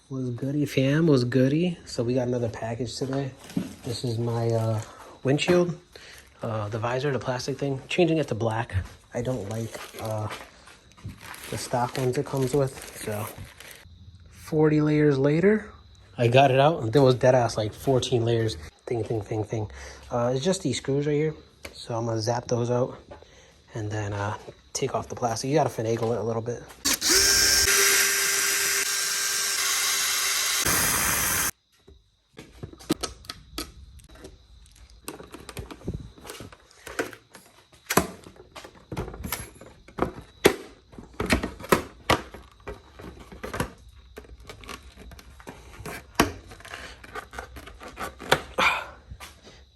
Was goody, fam? Was goody. So we got another package today. This is my windshield, the visor, the plastic thing. Changing it to black. I don't like the stock ones it comes with. So 40 layers later, I got it out. There was dead ass like 14 layers. Thing. It's just these screws right here. So I'm gonna zap those out and then take off the plastic. You gotta finagle it a little bit.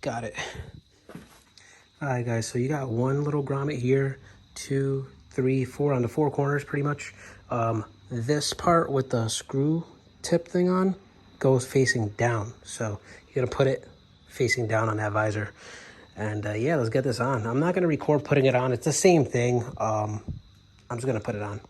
Got it. All right, guys, so you got one little grommet here, 2, 3, 4 on the 4 corners pretty much. This part with the screw tip thing on goes facing down. So you're gonna put it facing down on that visor. And yeah, let's get this on. I'm not gonna record putting it on. It's the same thing. I'm just gonna put it on.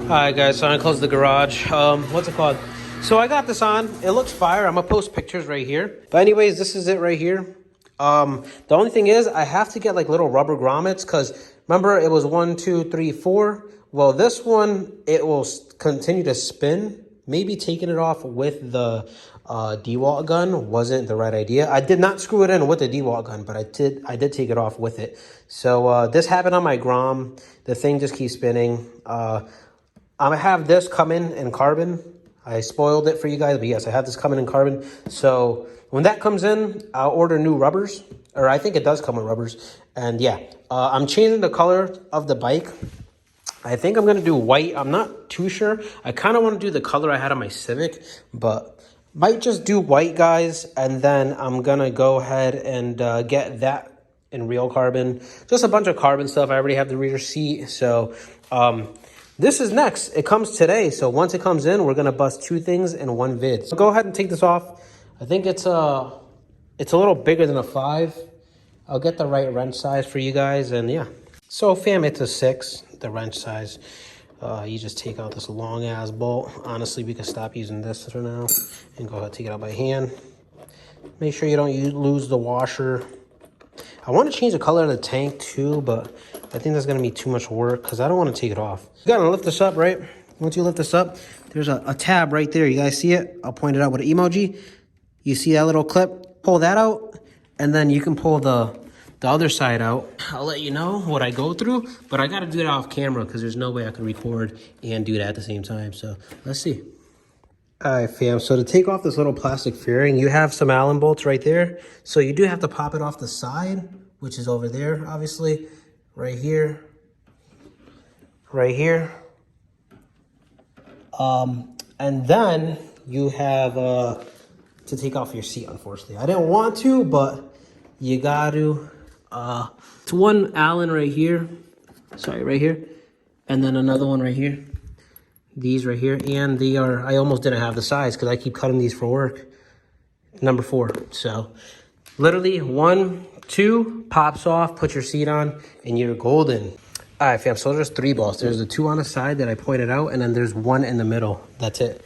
All right, guys, so I'm gonna close the garage. What's it called? So I got this on. It looks fire. I'm gonna post pictures right here. But anyways, this is it right here. The only thing is I have to get like little rubber grommets because remember it was 1, 2, 3, 4. Well, this one, it will continue to spin. Maybe taking it off with the DeWalt gun wasn't the right idea. I did not screw it in with the DeWalt gun, but I did take it off with it. So this happened on my Grom. The thing just keeps spinning. I'm gonna have this come in carbon. I spoiled it for you guys, but yes, I have this coming in carbon. So when that comes in, I'll order new rubbers, or I think it does come with rubbers. And yeah, I'm changing the color of the bike. I think I'm gonna do white. I'm not too sure. I kind of want to do the color I had on my Civic, but might just do white, guys. And then I'm gonna go ahead and get that in real carbon. Just a bunch of carbon stuff. I already have the rear seat, so this is next. It comes today, so once it comes in, we're gonna bust 2 things in one vid. So go ahead and take this off. I think it's a little bigger than a 5. I'll get the right wrench size for you guys, and yeah. So fam, it's a 6, the wrench size. You just take out this long ass bolt. Honestly, we can stop using this for now and go ahead and take it out by hand. Make sure you don't lose the washer. I want to change the color of the tank too, but I think that's going to be too much work because I don't want to take it off. You got to lift this up, right? Once you lift this up, there's a tab right there. You guys see it? I'll point it out with an emoji. You see that little clip? Pull that out, and then you can pull the other side out. I'll let you know what I go through, but I got to do it off camera because there's no way I can record and do that at the same time. So let's see. All right, fam, so to take off this little plastic fairing, you have some Allen bolts right there. So you do have to pop it off the side, which is over there, obviously. Right here. Right here. And then you have to take off your seat, unfortunately. I didn't want to, but you got to. It's one Allen right here. Sorry, right here. And then another one right here. These right here, and they are, I almost didn't have the size because I keep cutting these for work. Number 4. So literally 1, 2 pops off, put your seat on, and you're golden. All right, fam, so there's 3 bolts. There's the 2 on the side that I pointed out, and then there's 1 in the middle. That's it.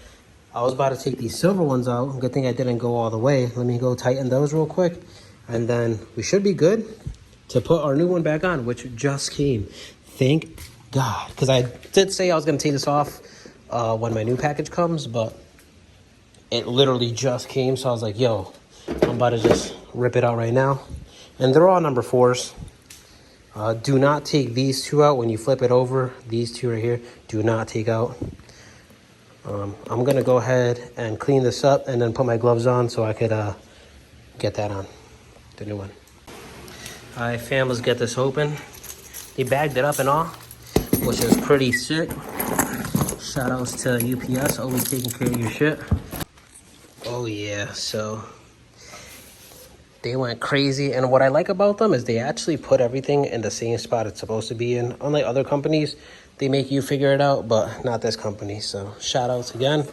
I was about to take these silver ones out. Good thing I didn't go all the way. Let me go tighten those real quick, and then we should be good to put our new one back on, which just came. Thank God, because I did say I was going to take this off when my new package comes, but it literally just came. So I was like, yo, I'm about to just rip it out right now. And they're all number 4s. Do not take these 2 out when you flip it over. These 2 right here, do not take out. I'm going to go ahead and clean this up and then put my gloves on so I could get that on, the new one. All right, fam, let's get this open. They bagged it up and all, which is pretty sick. Shout outs to UPS, always taking care of your shit. Oh yeah, so they went crazy. And what I like about them is they actually put everything in the same spot it's supposed to be in. Unlike other companies, they make you figure it out, but not this company. So shout outs again.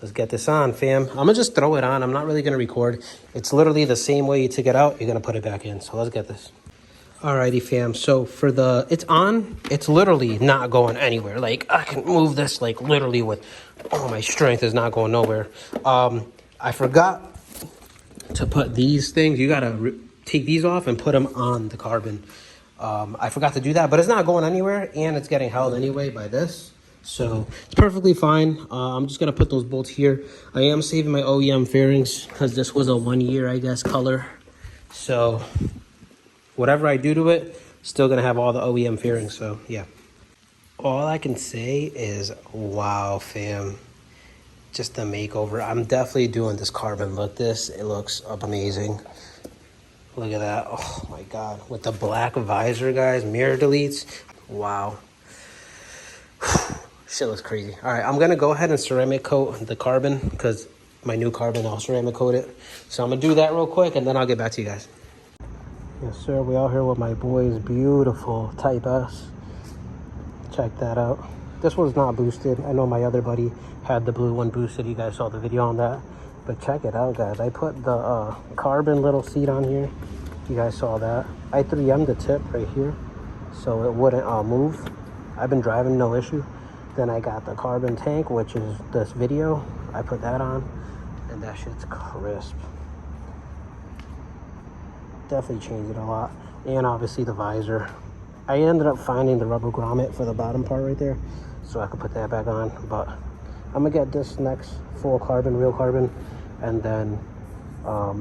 Let's get this on, fam. I'm gonna just throw it on. I'm not really gonna record. It's literally the same way you took it out, you're gonna put it back in. So let's get this. Alrighty fam, so for it's on, it's literally not going anywhere. Like I can move this like literally with all my strength, is not going nowhere. I forgot to put these things, you gotta take these off and put them on the carbon. I forgot to do that, but it's not going anywhere and it's getting held anyway by this. So it's perfectly fine. I'm just gonna put those bolts here. I am saving my OEM fairings because this was a 1 year, I guess, color. So whatever I do to it, still gonna have all the OEM fairings, so yeah. All I can say is, wow, fam. Just the makeover. I'm definitely doing this carbon look. It looks amazing. Look at that. Oh my God. With the black visor, guys, mirror deletes. Wow. Shit looks crazy. All right, I'm gonna go ahead and ceramic coat the carbon because my new carbon, I'll ceramic coat it. So I'm gonna do that real quick and then I'll get back to you guys. Yes, sir. We out here with my boy's beautiful Type S. Check that out. This one's not boosted. I know my other buddy had the blue one boosted. You guys saw the video on that. But check it out, guys. I put the carbon little seat on here. You guys saw that. I 3M'd the tip right here so it wouldn't move. I've been driving, no issue. Then I got the carbon tank, which is this video. I put that on, and that shit's crisp. Definitely changed it a lot. And obviously the visor. I ended up finding the rubber grommet for the bottom part right there, so I could put that back on. But I'm gonna get this next full carbon, real carbon, and then I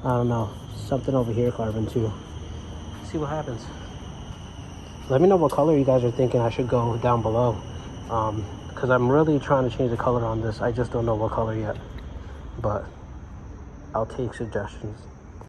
don't know, something over here carbon too. See what happens. Let me know what color you guys are thinking I should go down below, because I'm really trying to change the color on this. I just don't know what color yet, but I'll take suggestions.